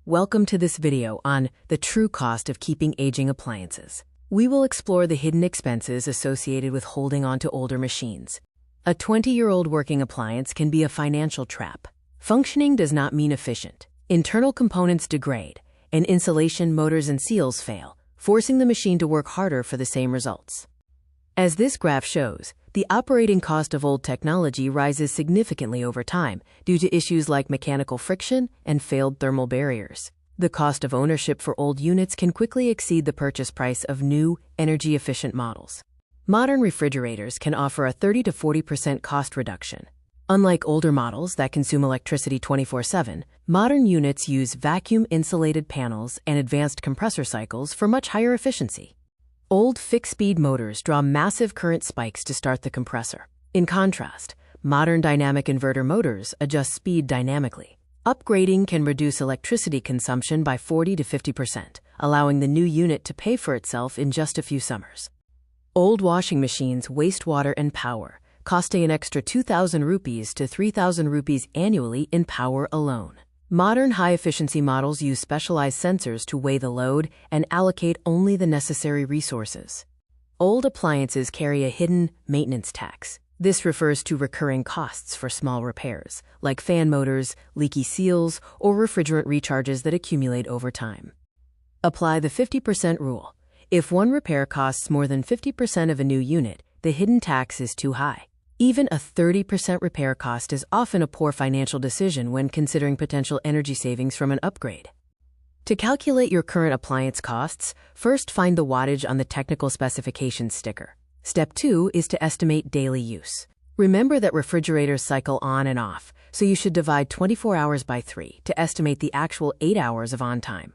Welcome to this video on the true cost of keeping aging appliances. We will explore the hidden expenses associated with holding on to older machines. A 20-year-old working appliance can be a financial trap. Functioning does not mean efficient. Internal components degrade, and insulation, motors, and seals fail, forcing the machine to work harder for the same results. As this graph shows, the operating cost of old technology rises significantly over time due to issues like mechanical friction and failed thermal barriers. The cost of ownership for old units can quickly exceed the purchase price of new, energy-efficient models. Modern refrigerators can offer a 30 to 40% cost reduction. Unlike older models that consume electricity 24/7, modern units use vacuum-insulated panels and advanced compressor cycles for much higher efficiency. Old fixed-speed motors draw massive current spikes to start the compressor. In contrast, modern dynamic inverter motors adjust speed dynamically. Upgrading can reduce electricity consumption by 40 to 50%, allowing the new unit to pay for itself in just a few summers. Old washing machines waste water and power, costing an extra 2,000 rupees to 3,000 rupees annually in power alone. Modern high-efficiency models use specialized sensors to weigh the load and allocate only the necessary resources. Old appliances carry a hidden maintenance tax. This refers to recurring costs for small repairs, like fan motors, leaky seals, or refrigerant recharges that accumulate over time. Apply the 50% rule. If one repair costs more than 50% of a new unit, the hidden tax is too high. Even a 30% repair cost is often a poor financial decision when considering potential energy savings from an upgrade. To calculate your current appliance costs, first find the wattage on the technical specifications sticker. Step 2 is to estimate daily use. Remember that refrigerators cycle on and off, so you should divide 24 hours by 3 to estimate the actual 8 hours of on time.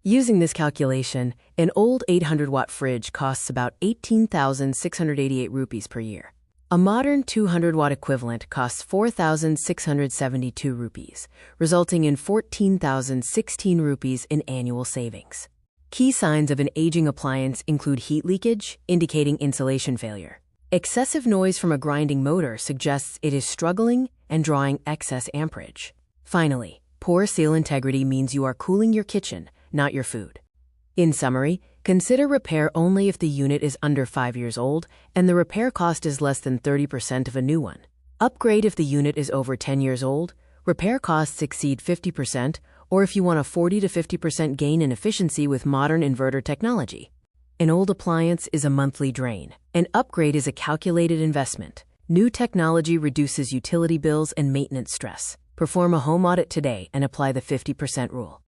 Using this calculation, an old 800-watt fridge costs about 18,688 rupees per year. A modern 200-watt equivalent costs 4,672 rupees, resulting in 14,016 rupees in annual savings. Key signs of an aging appliance include heat leakage, indicating insulation failure. Excessive noise from a grinding motor suggests it is struggling and drawing excess amperage. Finally, poor seal integrity means you are cooling your kitchen, not your food. In summary, consider repair only if the unit is under 5 years old and the repair cost is less than 30% of a new one. Upgrade if the unit is over 10 years old, repair costs exceed 50%, or if you want a 40 to 50% gain in efficiency with modern inverter technology. An old appliance is a monthly drain. An upgrade is a calculated investment. New technology reduces utility bills and maintenance stress. Perform a home audit today and apply the 50% rule.